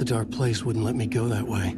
The dark place wouldn't let me go that way.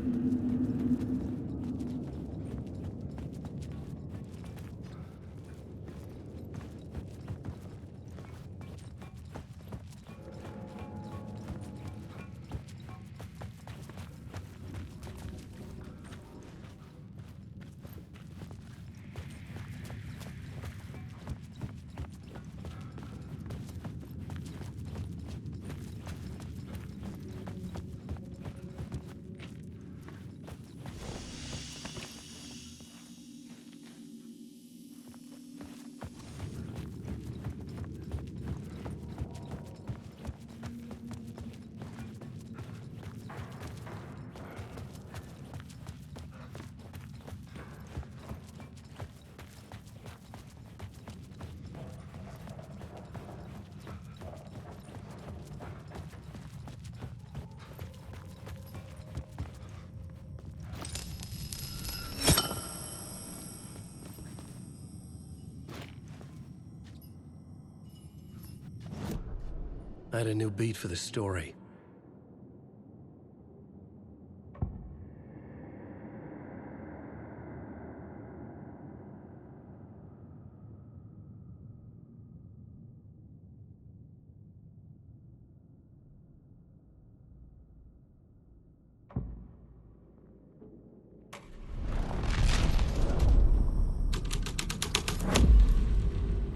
I had a new beat for the story.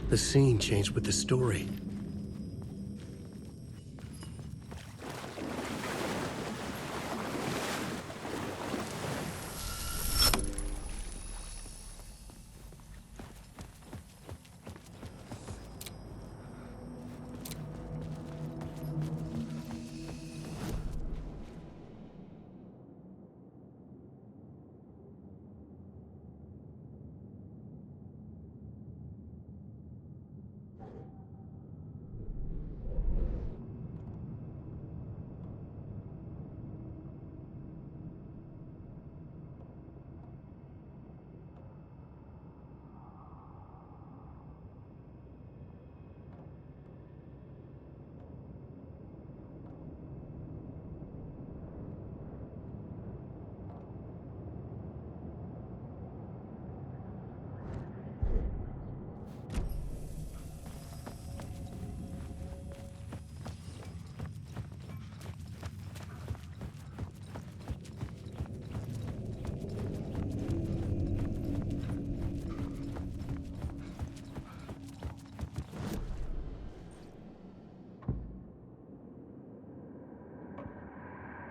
The scene changed with the story.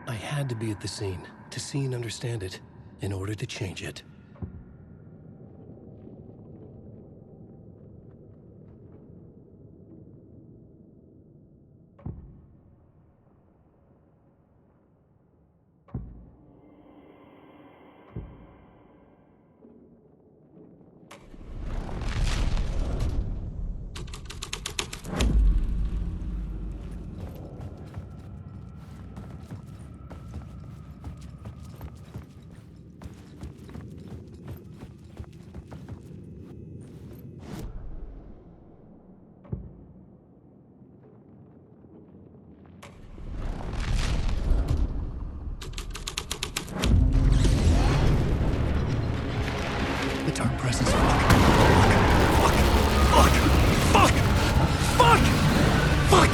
I had to be at the scene, to see and understand it, in order to change it. The dark presence. Fuck!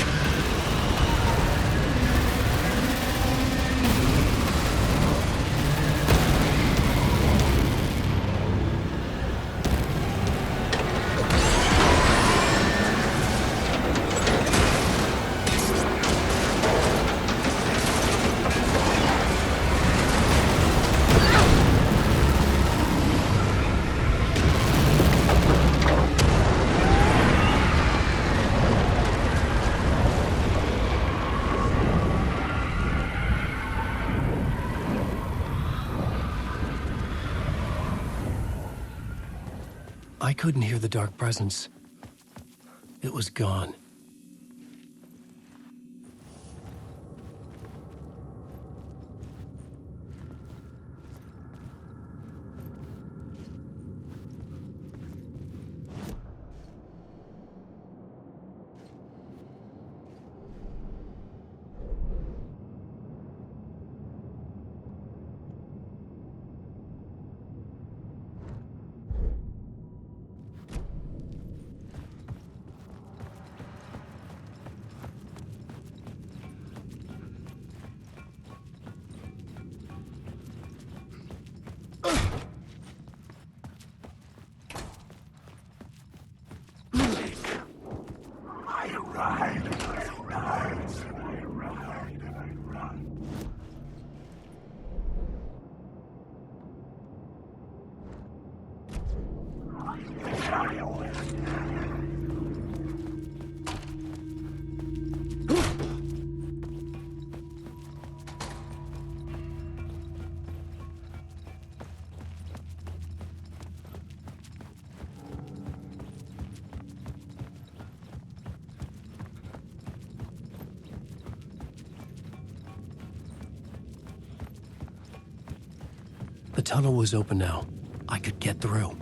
I couldn't hear the dark presence. It was gone. The tunnel was open now. I could get through.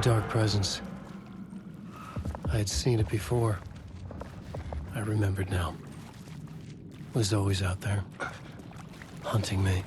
Dark presence. I had seen it before. I remembered now. It was always out there, hunting me.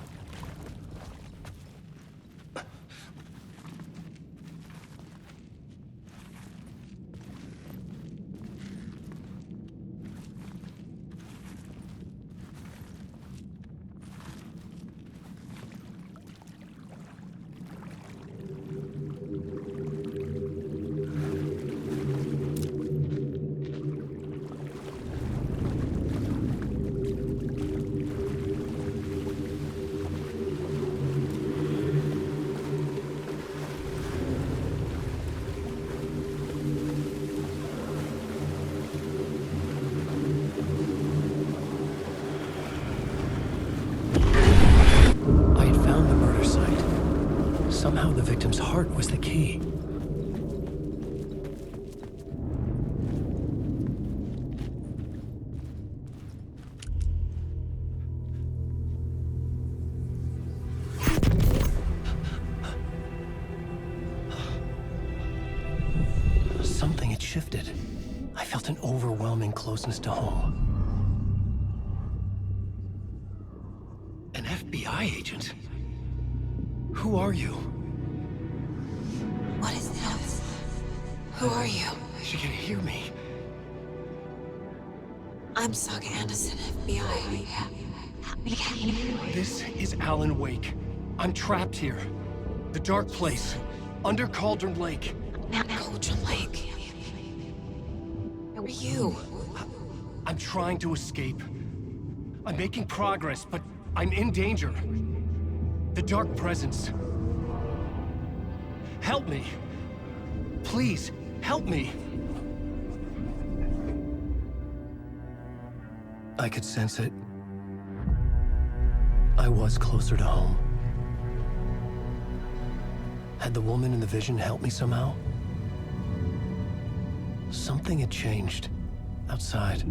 Somehow the victim's heart was the key. Something had shifted. I felt an overwhelming closeness to home. An FBI agent? Who are you? What is this? Who are you? She can hear me. I'm Saga Anderson, FBI. This is Alan Wake. I'm trapped here. The dark place. Under Cauldron Lake. Cauldron Lake. Who are you? I'm trying to escape. I'm making progress, but I'm in danger. The dark presence. Help me. Please, help me. I could sense it. I was closer to home. Had the woman in the vision helped me somehow? Something had changed. Outside.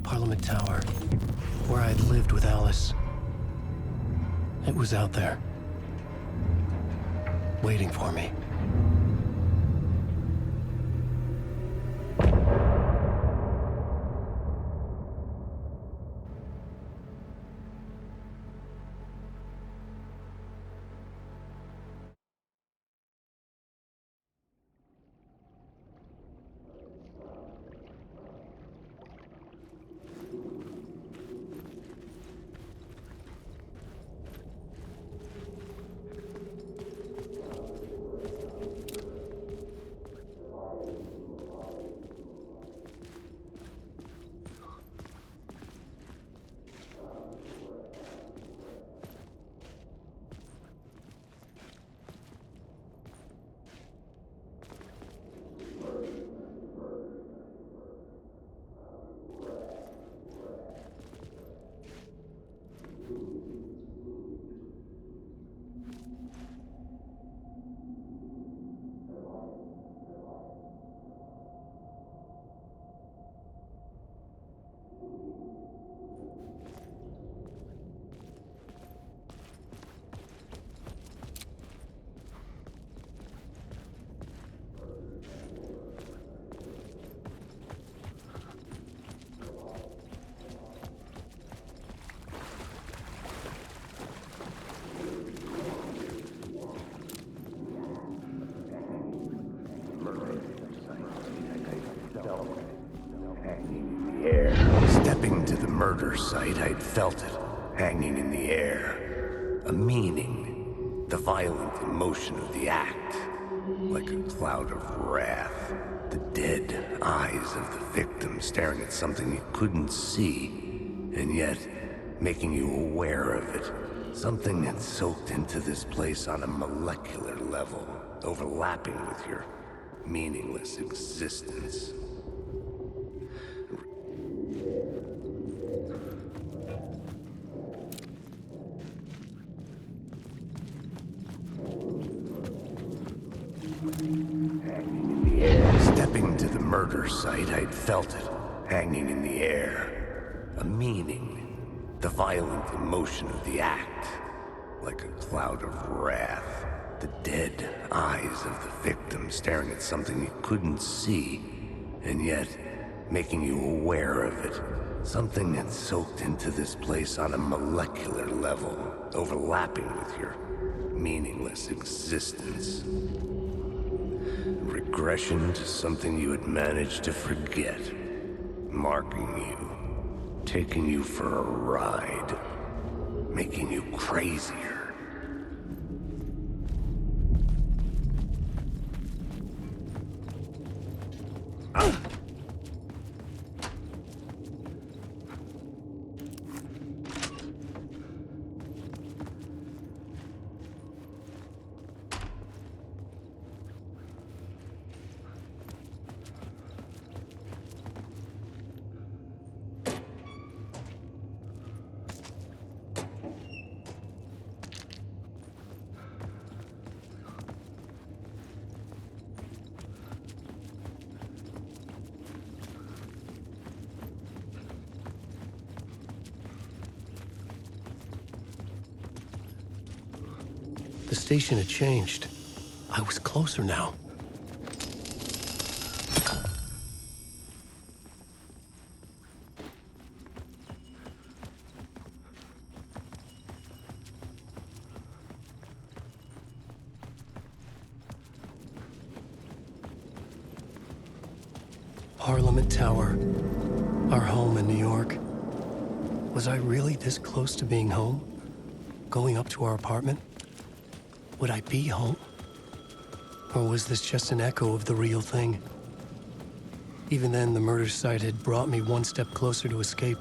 Parliament Tower. Where I'd lived with Alice. It was out there. Waiting for me. murder site, I'd felt it, hanging in the air. A meaning, the violent emotion of the act. Like a cloud of wrath. The dead eyes of the victim staring at something you couldn't see, and yet making you aware of it. Something that soaked into this place on a molecular level, overlapping with your meaningless existence. Stepping to the murder site, I'd felt it, hanging in the air. A meaning, the violent emotion of the act. Like a cloud of wrath. The dead eyes of the victim staring at something you couldn't see, and yet making you aware of it. Something that soaked into this place on a molecular level, overlapping with your meaningless existence. Regression to something you had managed to forget. Marking you. Taking you for a ride. Making you crazier. The station had changed. I was closer now. Parliament Tower. Our home in New York. Was I really this close to being home? Going up to our apartment? Would I be home? Or was this just an echo of the real thing? Even then, the murder site had brought me one step closer to escape.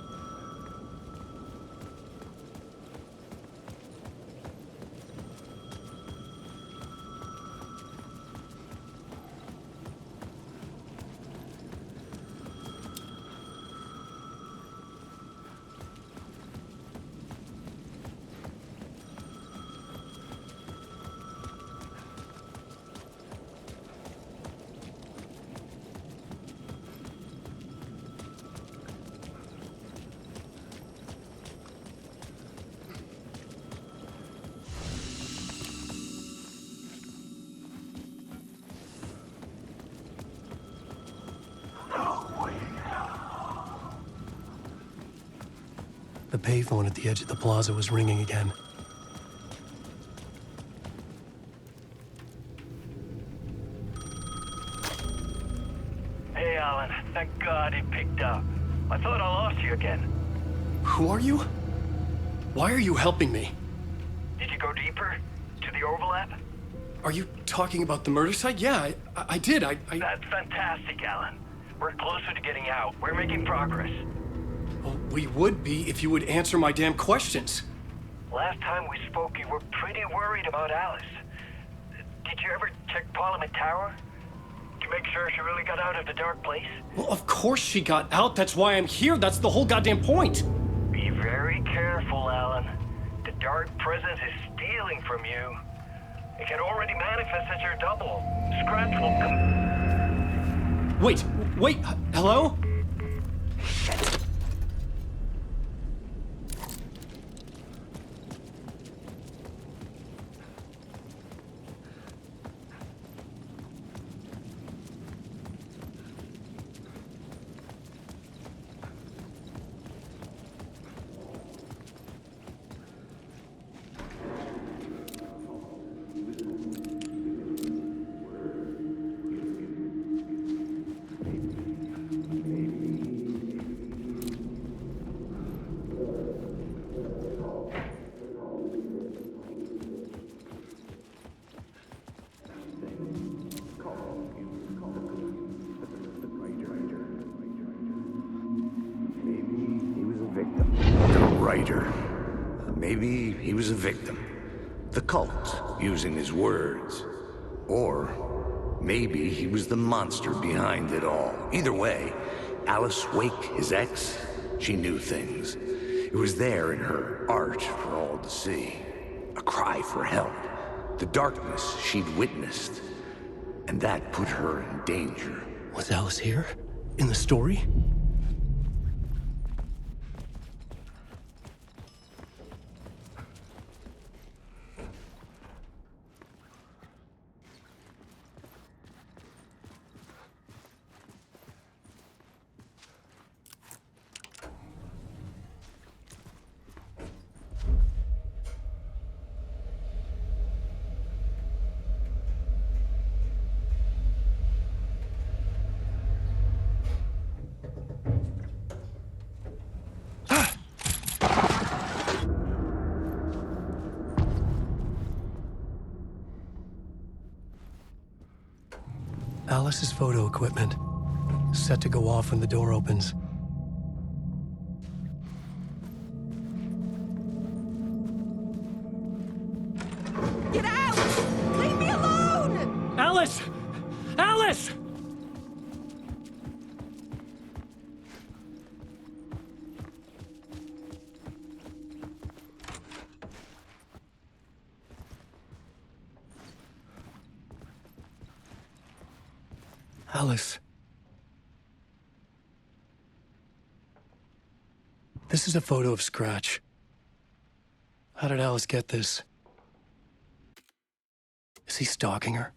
The payphone at the edge of the plaza was ringing again. Hey, Alan. Thank God it picked up. I thought I lost you again. Who are you? Why are you helping me? Did you go deeper? To the overlap? Are you talking about the murder site? Yeah, I did. That's fantastic, Alan. We're closer to getting out. We're making progress. Well, we would be if you would answer my damn questions. Last time we spoke, you were pretty worried about Alice. Did you ever check Parliament Tower? To make sure she really got out of the dark place? Well, of course she got out. That's why I'm here. That's the whole goddamn point. Be very careful, Alan. The dark presence is stealing from you. It can already manifest as your double. Scratch will come... Wait, hello? writer. Maybe he was a victim. The cult, using his words. Or maybe he was the monster behind it all. Either way, Alice Wake, his ex, she knew things. It was there in her art for all to see. A cry for help. The darkness she'd witnessed. And that put her in danger. Was Alice here? In the story? Alice's photo equipment, set to go off when the door opens. Get out! Leave me alone! Alice! Alice! Alice. This is a photo of Scratch. How did Alice get this? Is he stalking her?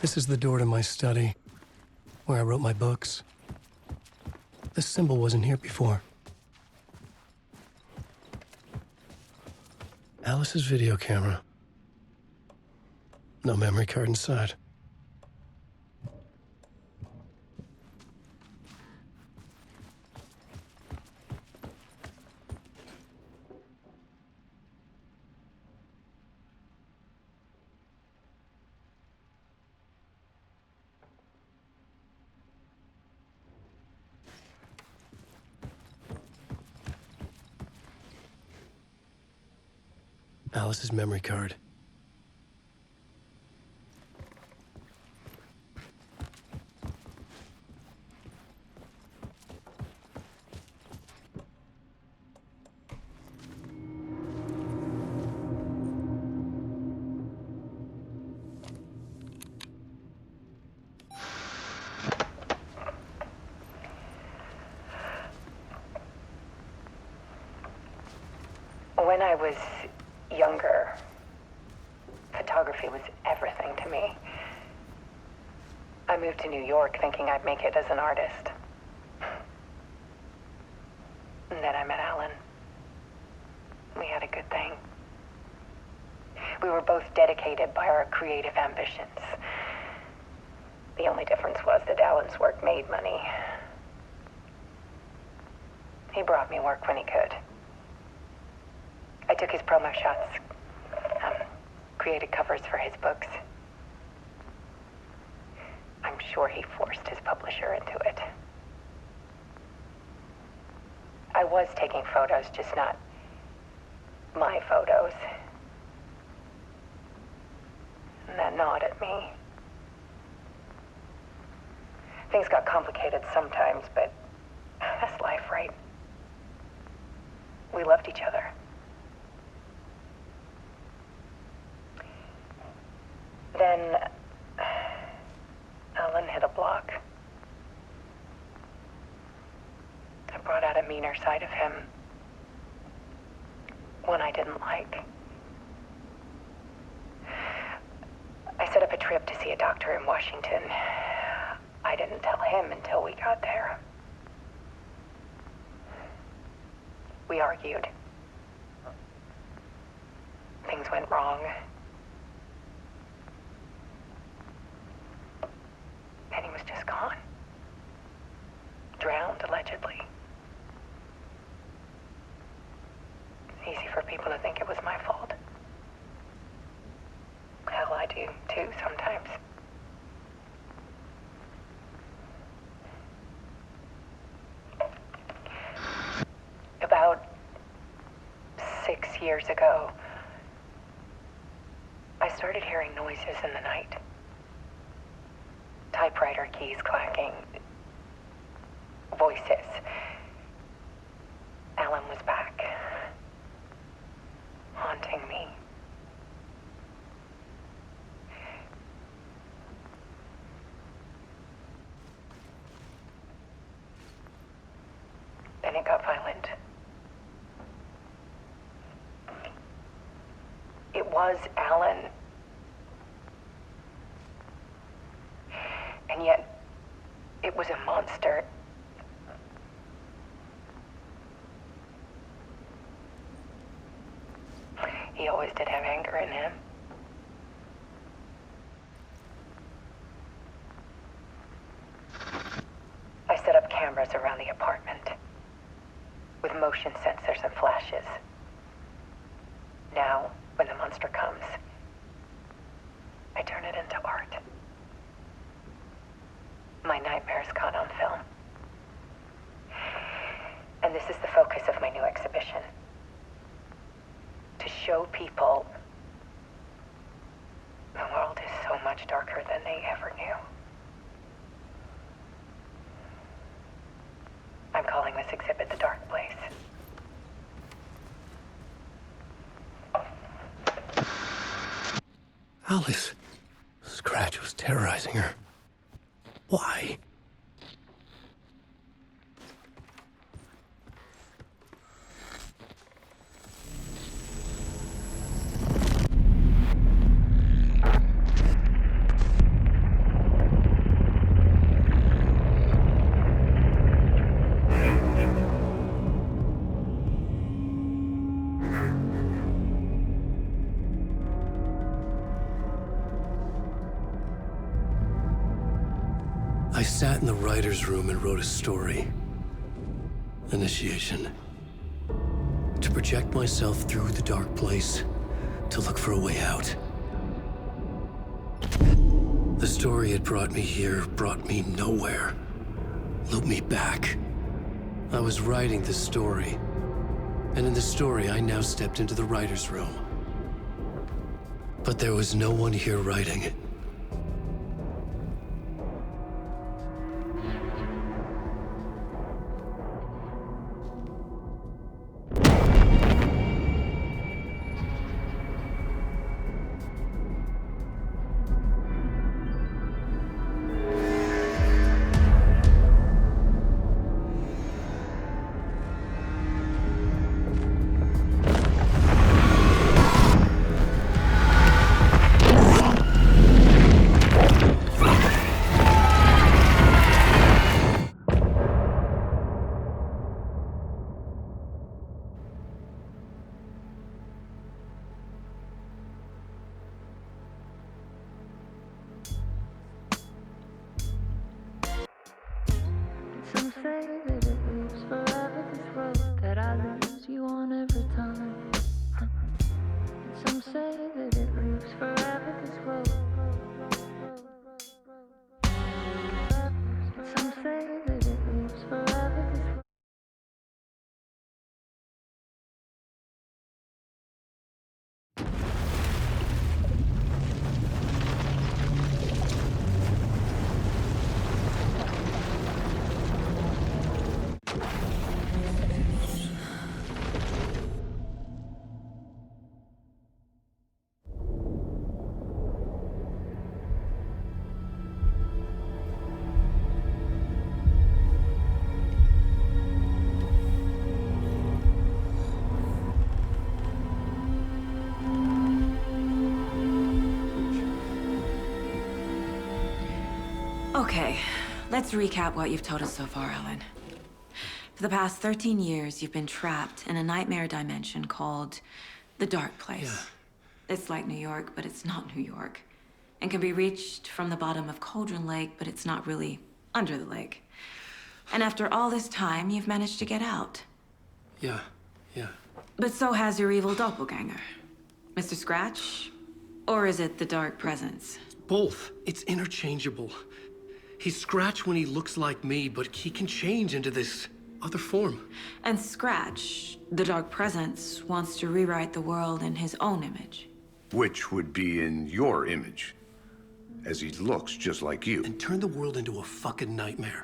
This is the door to my study, where I wrote my books. This symbol wasn't here before. Alice's video camera. No memory card inside. Alice's memory card. When I was younger, photography was everything to me. I moved to New York thinking I'd make it as an artist. And then I met Alan. We had a good thing. We were both dedicated by our creative ambitions. The only difference was that Alan's work made money. He brought me work when he could. I took his promo shots, created covers for his books. I'm sure he forced his publisher into it. I was taking photos, just not my photos. And that gnawed at me. Things got complicated sometimes, but that's life, right? We loved each other. Then Alan hit a block. I brought out a meaner side of him. One I didn't like. I set up a trip to see a doctor in Washington. I didn't tell him until we got there. We argued. Things went wrong. And he was just gone. Drowned, allegedly. for people to think it was my fault. Hell, I do too sometimes. About 6 years ago, I started hearing noises in the night. Typewriter keys clacking. Voices. Alan was back. Haunting me. Then it got violent. It was Alan. And yet, it was a monster. He always did have anger in him. I set up cameras around the apartment with motion sensors and flashes. Now, when the monster comes, I turn it into art. My nightmares caught on film. And this is the focus of my new exhibition. To show people the world is so much darker than they ever knew. I'm calling this exhibit The Dark Place. Alice. Scratch was terrorizing her. Why? I sat in the writer's room and wrote a story. Initiation. To project myself through the dark place, to look for a way out. The story had brought me here, brought me nowhere. Looped me back. I was writing the story. And in the story, I now stepped into the writer's room. But there was no one here writing it. Some say that it lives forever, this road that I lose you on every time. Some say that it lives forever, this road. Some say that it lives forever, this road. Okay, let's recap what you've told us so far, Alan. For the past 13 years, you've been trapped in a nightmare dimension called the Dark Place. Yeah. It's like New York, but it's not New York. And can be reached from the bottom of Cauldron Lake, but it's not really under the lake. And after all this time, you've managed to get out. Yeah. But so has your evil doppelganger. Mr. Scratch? Or is it the Dark Presence? Both. It's interchangeable. He's Scratch when he looks like me, but he can change into this other form. And Scratch, the Dark Presence, wants to rewrite the world in his own image. Which would be in your image, as he looks just like you. And turn the world into a fucking nightmare.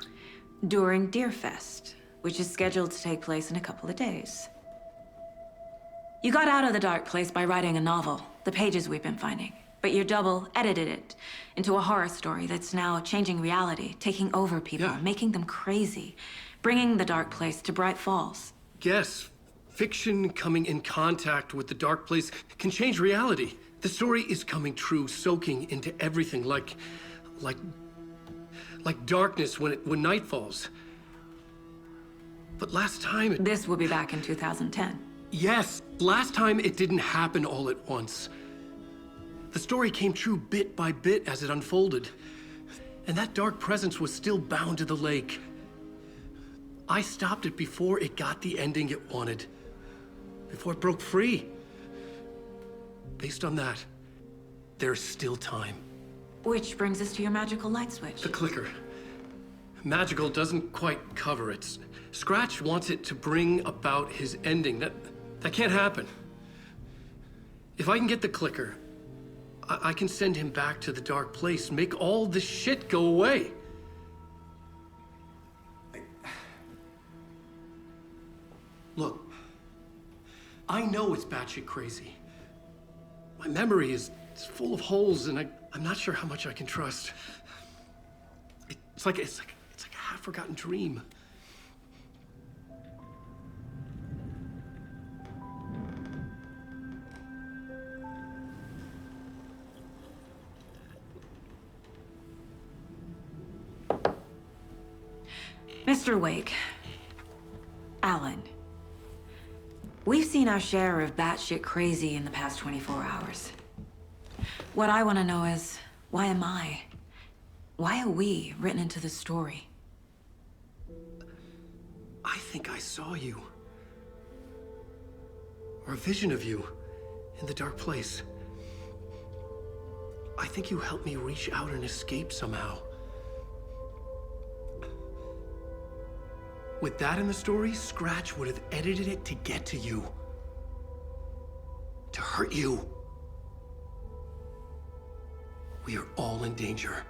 During Deerfest, which is scheduled to take place in a couple of days. You got out of the dark place by writing a novel, the pages we've been finding. But your double edited it into a horror story that's now changing reality, taking over people, Yeah. making them crazy, bringing the dark place to Bright Falls. Yes, fiction coming in contact with the dark place can change reality. The story is coming true, soaking into everything like darkness when night falls. But last time This will be back in 2010. yes, last time it didn't happen all at once. The story came true bit by bit as it unfolded. And that dark presence was still bound to the lake. I stopped it before it got the ending it wanted. Before it broke free. Based on that, there's still time. Which brings us to your magical light switch. The clicker. Magical doesn't quite cover it. Scratch wants it to bring about his ending. That can't happen. If I can get the clicker, I can send him back to the dark place, make all this shit go away. Look, I know it's batshit crazy. My memory is full of holes, and I'm not sure how much I can trust. It's like a half-forgotten dream. Mr. Wake, Alan, we've seen our share of batshit crazy in the past 24 hours. What I want to know is, why am I? Why are we written into the story? I think I saw you. Or a vision of you in the dark place. I think you helped me reach out and escape somehow. With that in the story, Scratch would have edited it to get to you. To hurt you. We are all in danger.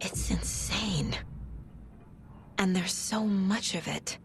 It's insane. And there's so much of it.